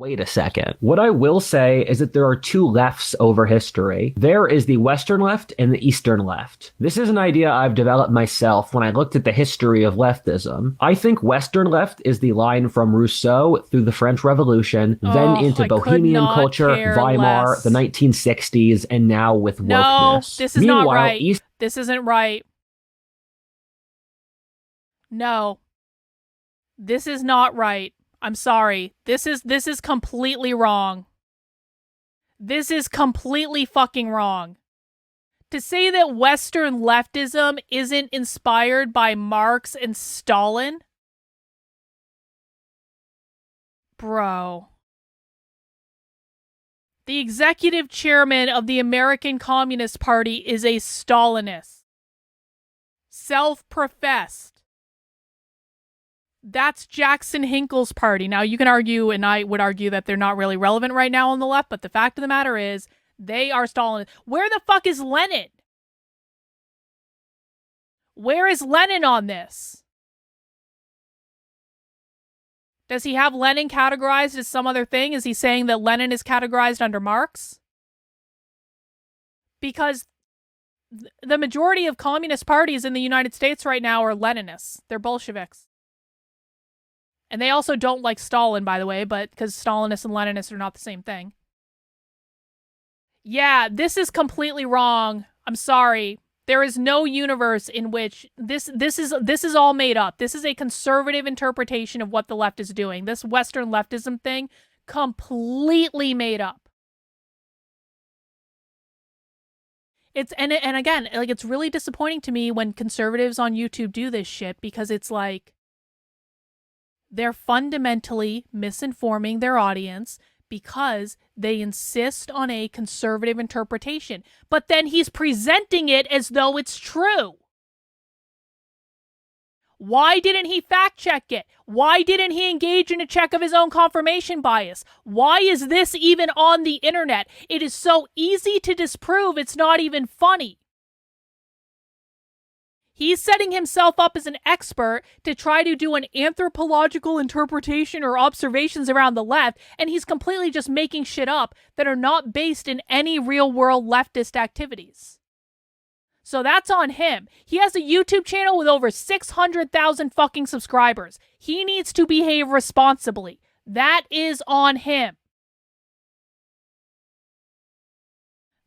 Wait a second. What I will say is that there are two lefts over history. There is the Western left and the Eastern left. This is an idea I've developed myself when I looked at the history of leftism. I think Western left is the line from Rousseau through the French Revolution, then Oh, into I could Bohemian not culture, care Weimar, the less. 1960s, and now with No, wokeness. this is not Meanwhile, right. East This isn't right. No, this is not right. I'm sorry. This is completely wrong. This is completely fucking wrong. To say that Western leftism isn't inspired by Marx and Stalin? Bro. The executive chairman of the American Communist Party is a Stalinist. Self-professed. That's Jackson Hinkle's party. Now, you can argue, and I would argue, that they're not really relevant right now on the left, but the fact of the matter is, they are Stalin. Where the fuck is Lenin? Where is Lenin on this? Does he have Lenin categorized as some other thing? Is he saying that Lenin is categorized under Marx? Because the majority of communist parties in the United States right now are Leninists. They're Bolsheviks. And they also don't like Stalin, by the way, but because Stalinists and Leninists are not the same thing. Yeah, this is completely wrong. I'm sorry. There is no universe in which this is all made up. This is a conservative interpretation of what the left is doing. This Western leftism thing, completely made up. And again, like, it's really disappointing to me when conservatives on YouTube do this shit, because it's like they're fundamentally misinforming their audience because they insist on a conservative interpretation. But then he's presenting it as though it's true. Why didn't he fact check it? Why didn't he engage in a check of his own confirmation bias? Why is this even on the internet? It is so easy to disprove, it's not even funny. He's setting himself up as an expert to try to do an anthropological interpretation or observations around the left, and he's completely just making shit up that are not based in any real-world leftist activities. So that's on him. He has a YouTube channel with over 600,000 fucking subscribers. He needs to behave responsibly. That is on him.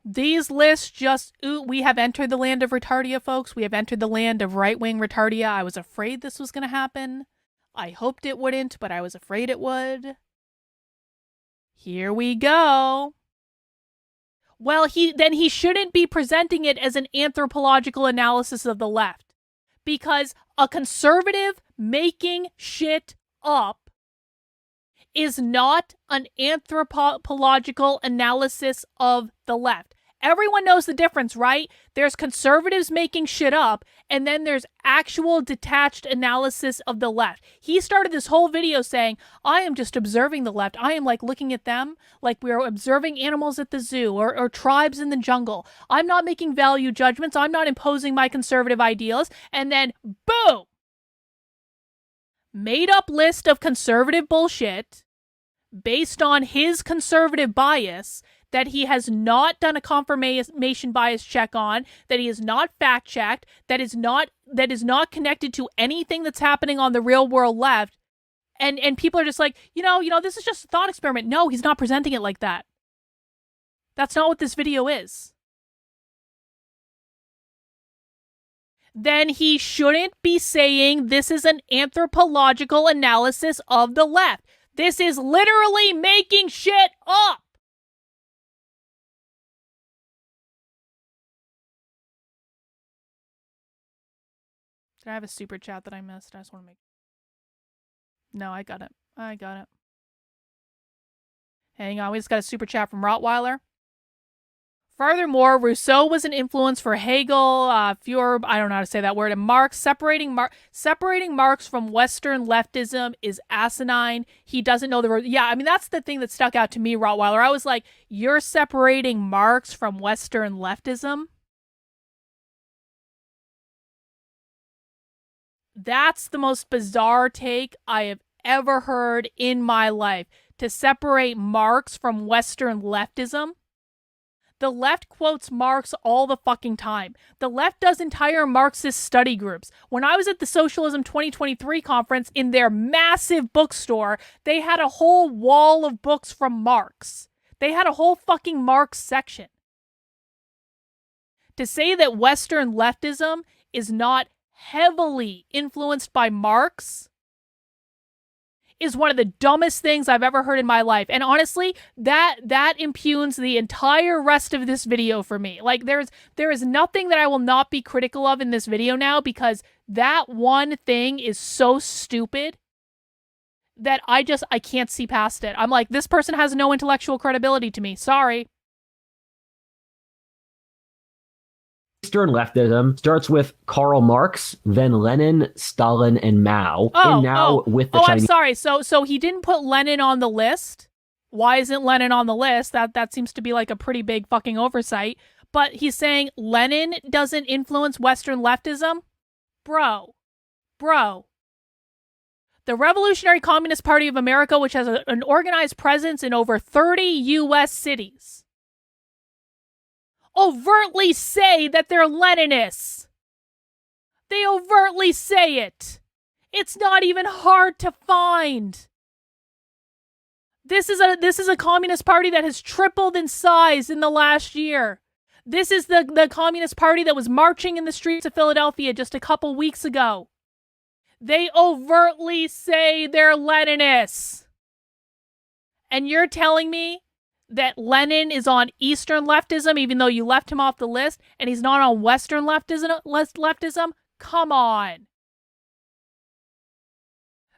These lists just, we have entered the land of retardia, folks. We have entered the land of right-wing retardia. I was afraid this was going to happen. I hoped it wouldn't, but I was afraid it would. Here we go. Well, he shouldn't be presenting it as an anthropological analysis of the left, because a conservative making shit up is not an anthropological analysis of the left. Everyone knows the difference, right? There's conservatives making shit up, and then there's actual detached analysis of the left. He started this whole video saying, I am just observing the left. I am like looking at them like we are observing animals at the zoo or tribes in the jungle. I'm not making value judgments. I'm not imposing my conservative ideals. And then, boom! Made up list of conservative bullshit based on his conservative bias that he has not done a confirmation bias check on, that he has not fact checked, that is not connected to anything that's happening on the real world left. And people are just like, you know, this is just a thought experiment. No, he's not presenting it like that. That's not what this video is. Then he shouldn't be saying this is an anthropological analysis of the left. This is literally making shit up. Did I have a super chat that I missed? I just want to make... No, I got it. Hang on, we just got a super chat from Rottweiler. Furthermore, Rousseau was an influence for Hegel, Fuhrer, I don't know how to say that word, and Marx. Separating Marx from Western leftism is asinine. He doesn't know the word. Yeah, I mean, that's the thing that stuck out to me, Rottweiler. I was like, you're separating Marx from Western leftism? That's the most bizarre take I have ever heard in my life. to separate Marx from Western leftism. The left quotes Marx all the fucking time. The left does entire Marxist study groups. When I was at the Socialism 2023 conference in their massive bookstore, they had a whole wall of books from Marx. They had a whole fucking Marx section. To say that Western leftism is not heavily influenced by Marx is one of the dumbest things I've ever heard in my life. And honestly, that impugns the entire rest of this video for me. Like, there is nothing that I will not be critical of in this video now, because that one thing is so stupid that I can't see past it. I'm like, this person has no intellectual credibility to me. Sorry. Eastern leftism starts with Karl Marx, then Lenin, Stalin, and Mao, and now with the Chinese. I'm sorry. So he didn't put Lenin on the list. Why isn't Lenin on the list? That seems to be like a pretty big fucking oversight. But he's saying Lenin doesn't influence Western leftism? Bro. The Revolutionary Communist Party of America, which has an organized presence in over 30 U.S. cities, overtly say that they're Leninists. They overtly say it. It's not even hard to find. This is a communist party that has tripled in size in the last year. This is the communist party that was marching in the streets of Philadelphia just a couple weeks ago. They overtly say they're Leninists. And you're telling me that Lenin is on Eastern leftism, even though you left him off the list, and he's not on Western leftism? Come on.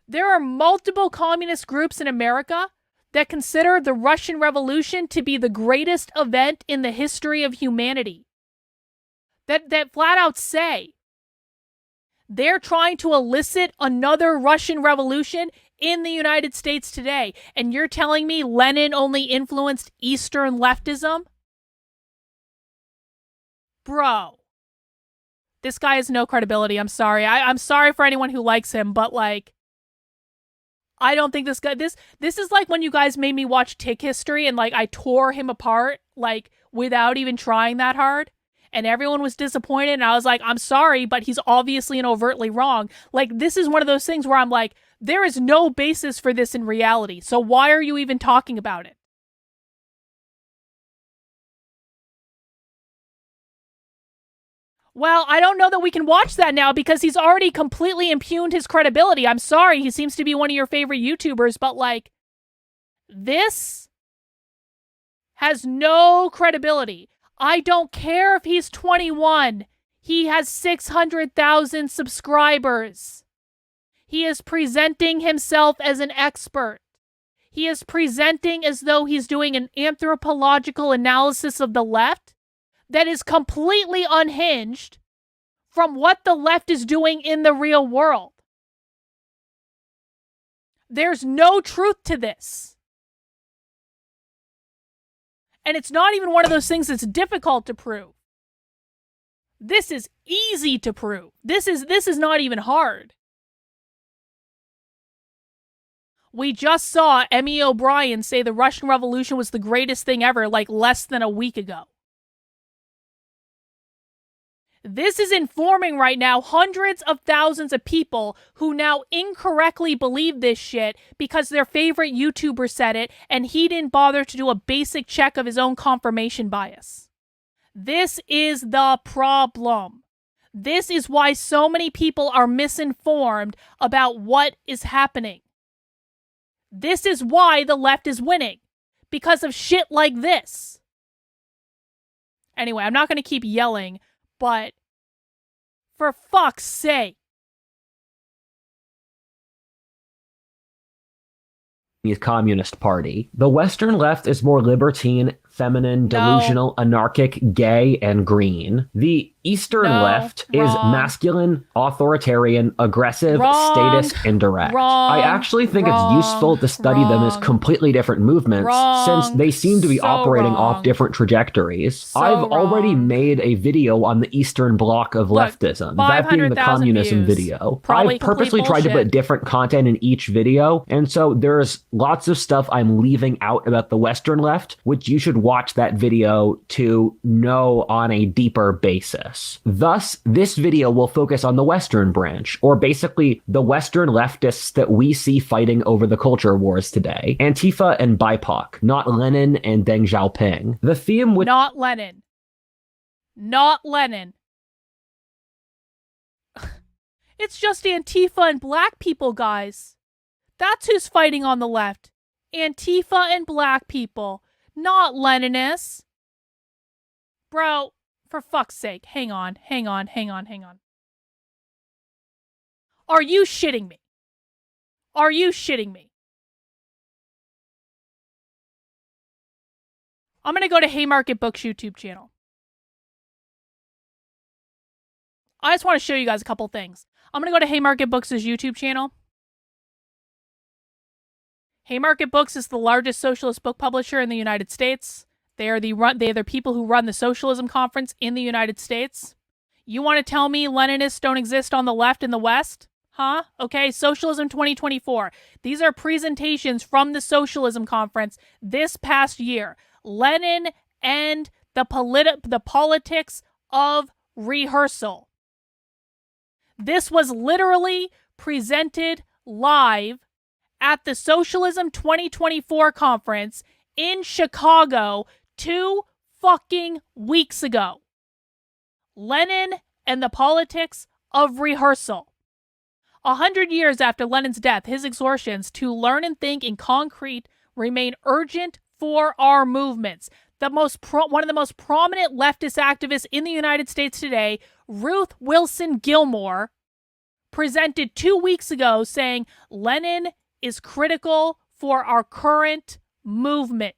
There are multiple communist groups in America that consider the Russian Revolution to be the greatest event in the history of humanity. That flat out say they're trying to elicit another Russian Revolution in the United States today, and you're telling me Lenin only influenced Eastern leftism? Bro. This guy has no credibility. I'm sorry. I'm sorry for anyone who likes him, but like, I don't think this guy, this is like when you guys made me watch Tick History and like I tore him apart, like without even trying that hard. And everyone was disappointed, and I was like, I'm sorry, but he's obviously and overtly wrong. Like, this is one of those things where I'm like, there is no basis for this in reality, so why are you even talking about it? Well, I don't know that we can watch that now because he's already completely impugned his credibility. I'm sorry, he seems to be one of your favorite YouTubers, but like, this has no credibility. I don't care if he's 21. He has 600,000 subscribers. He is presenting himself as an expert. He is presenting as though he's doing an anthropological analysis of the left that is completely unhinged from what the left is doing in the real world. There's no truth to this. And it's not even one of those things that's difficult to prove. This is easy to prove. This is not even hard. We just saw Emmy O'Brien say the Russian Revolution was the greatest thing ever, like less than a week ago. This is informing right now hundreds of thousands of people who now incorrectly believe this shit because their favorite YouTuber said it and he didn't bother to do a basic check of his own confirmation bias. This is the problem. This is why so many people are misinformed about what is happening. This is why the left is winning. Because of shit like this. Anyway, I'm not going to keep yelling, but for fuck's sake. Communist Party. The Western left is more libertine, feminine, No. delusional, anarchic, gay, and green. The Eastern No. left is Wrong. masculine, authoritarian, aggressive, Wrong. statist, and direct. Wrong. I actually think it's Wrong. useful to study them as Wrong. completely different movements since Wrong. they seem to be So operating wrong. off different trajectories. So I've already wrong. made a video on the Eastern bloc of Look, leftism, that being the 500,000 communism views. video. Probably I've purposely complete tried to bullshit. put different content in each video, and so there's lots of stuff I'm leaving out about the Western left, which you should watch that video to know on a deeper basis. Thus, this video will focus on the Western branch, or basically the Western leftists that we see fighting over the culture wars today. Antifa and BIPOC, not Lenin and Deng Xiaoping. The theme with Not Lenin. Not Lenin. It's just Antifa and black people, guys. That's who's fighting on the left. Antifa and black people, not Leninists. Bro, for fuck's sake, hang on. Are you shitting me? Are you shitting me? I'm going to go to Haymarket Books YouTube channel. I just want to show you guys a couple things. I'm going to go to Haymarket Books' YouTube channel. Haymarket Books is the largest socialist book publisher in the United States. They are the people who run the Socialism Conference in the United States. You want to tell me Leninists don't exist on the left in the West? Huh? Okay, Socialism 2024. These are presentations from the Socialism Conference this past year. Lenin and the politics of rehearsal. This was literally presented live at the Socialism 2024 conference in Chicago 2 fucking weeks ago. Lenin and the politics of rehearsal. 100 years after Lenin's death, his exhortations to learn and think in concrete remain urgent for our movements. One of the most prominent leftist activists in the United States today, Ruth Wilson Gilmore, presented 2 weeks ago saying Lenin is critical for our current movement.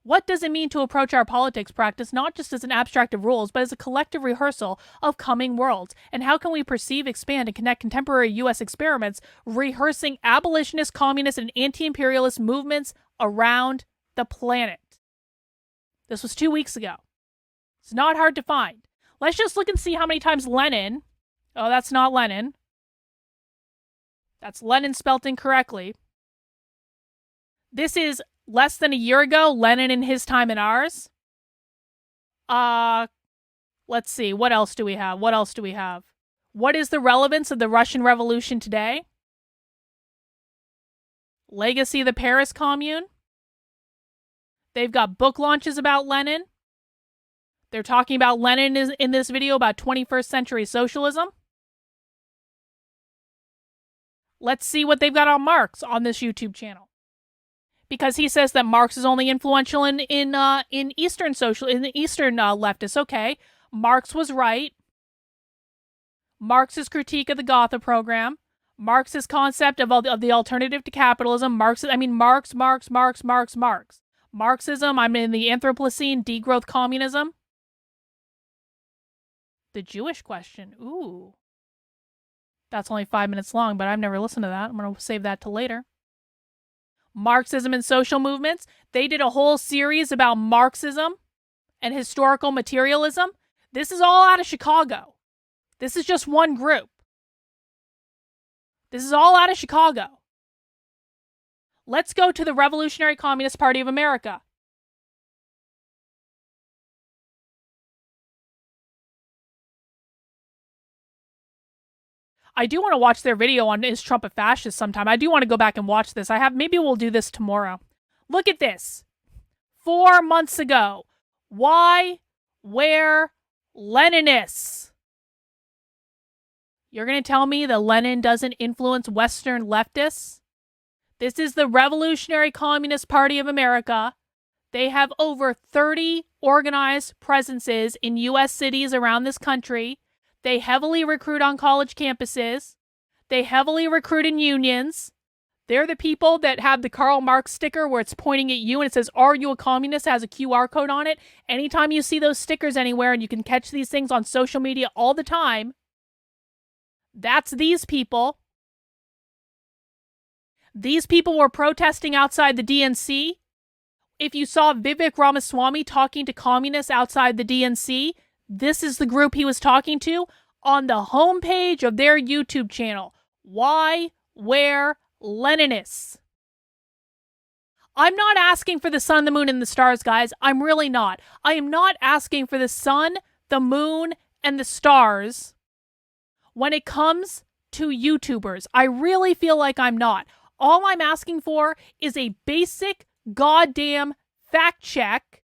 What does it mean to approach our politics practice not just as an abstract of rules, but as a collective rehearsal of coming worlds? And how can we perceive, expand, and connect contemporary U.S. experiments rehearsing abolitionist, communist, and anti-imperialist movements around the planet? This was 2 weeks ago. It's not hard to find. Let's just look and see how many times Lenin... Oh, that's not Lenin. That's Lenin spelt incorrectly. This is less than a year ago, Lenin in his time and ours. Let's see. What else do we have? What is the relevance of the Russian Revolution today? Legacy of the Paris Commune. They've got book launches about Lenin. They're talking about Lenin in this video about 21st century socialism. Let's see what they've got on Marx on this YouTube channel. Because he says that Marx is only influential in Eastern leftists. Okay, Marx was right. Marx's critique of the Gotha program, Marx's concept of the alternative to capitalism, Marx. Marxism, I'm in the Anthropocene, degrowth communism. The Jewish question, ooh. That's only 5 minutes long, but I've never listened to that. I'm going to save that till later. Marxism and social movements. They did a whole series about Marxism and historical materialism. This is all out of Chicago. This is just one group. This is all out of Chicago. Let's go to the Revolutionary Communist Party of America. I do want to watch their video on Is Trump a Fascist sometime. I do want to go back and watch this. Maybe we'll do this tomorrow. Look at this. 4 months ago. Why? Where? Leninists. You're going to tell me that Lenin doesn't influence Western leftists? This is the Revolutionary Communist Party of America. They have over 30 organized presences in U.S. cities around this country. They heavily recruit on college campuses. They heavily recruit in unions. They're the people that have the Karl Marx sticker where it's pointing at you and it says, "Are you a communist?" It has a QR code on it. Anytime you see those stickers anywhere, and you can catch these things on social media all the time, that's these people. These people were protesting outside the DNC. If you saw Vivek Ramaswamy talking to communists outside the DNC, this is the group he was talking to on the homepage of their YouTube channel. Why, where, Leninists. I'm not asking for the sun, the moon, and the stars, guys. I'm really not. I am not asking for the sun, the moon, and the stars when it comes to YouTubers. I really feel like I'm not. All I'm asking for is a basic goddamn fact check,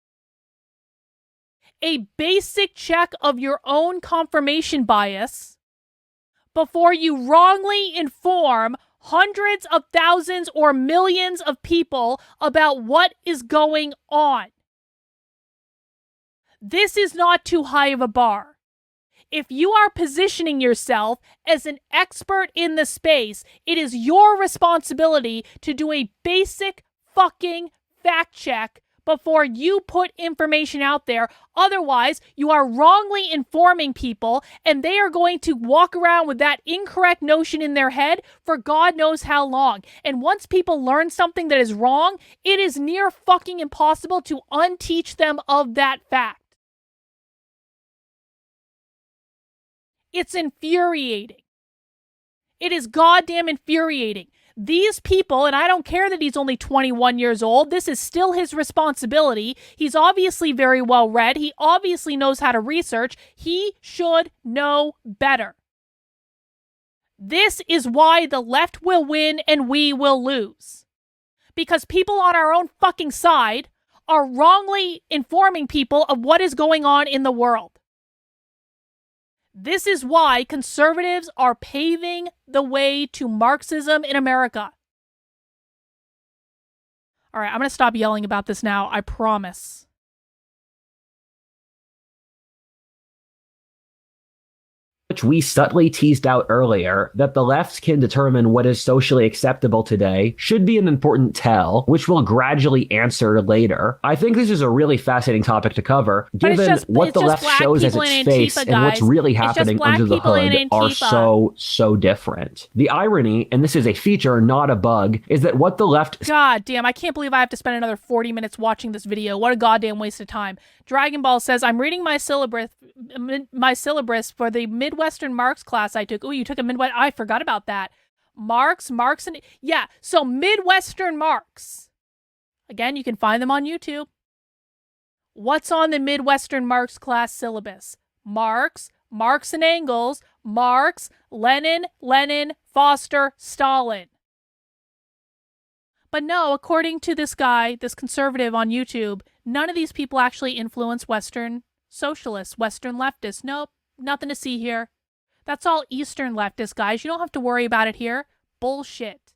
a basic check of your own confirmation bias before you wrongly inform hundreds of thousands or millions of people about what is going on. This is not too high of a bar. If you are positioning yourself as an expert in the space, it is your responsibility to do a basic fucking fact check before you put information out there. Otherwise, you are wrongly informing people, and they are going to walk around with that incorrect notion in their head for God knows how long. And once people learn something that is wrong, it is near fucking impossible to unteach them of that fact. It's infuriating. It is goddamn infuriating. These people, and I don't care that he's only 21 years old, this is still his responsibility. He's obviously very well read. He obviously knows how to research. He should know better. This is why the left will win and we will lose. Because people on our own fucking side are wrongly informing people of what is going on in the world. This is why conservatives are paving the way to Marxism in America. All right, I'm going to stop yelling about this now, I promise. Which we subtly teased out earlier, that the left can determine what is socially acceptable today should be an important tell, which we'll gradually answer later. I think this is a really fascinating topic to cover, given what the left shows as its face and what's really happening under the hood are so different. The irony, and this is a feature, not a bug, is that what the left... God damn, I can't believe I have to spend another 40 minutes watching this video. What a goddamn waste of time. Dragon Ball says, I'm reading my syllabus for the Midwestern Marx class I took. Ooh, you took a Midwest... I forgot about that. Marx, and... Yeah, so Midwestern Marx. Again, you can find them on YouTube. What's on the Midwestern Marx class syllabus? Marx, Marx and Engels, Marx, Lenin, Foster, Stalin. But no, according to this guy, this conservative on YouTube, none of these people actually influence Western socialists, Western leftists. Nope, nothing to see here. That's all Eastern leftists, guys. You don't have to worry about it here. Bullshit.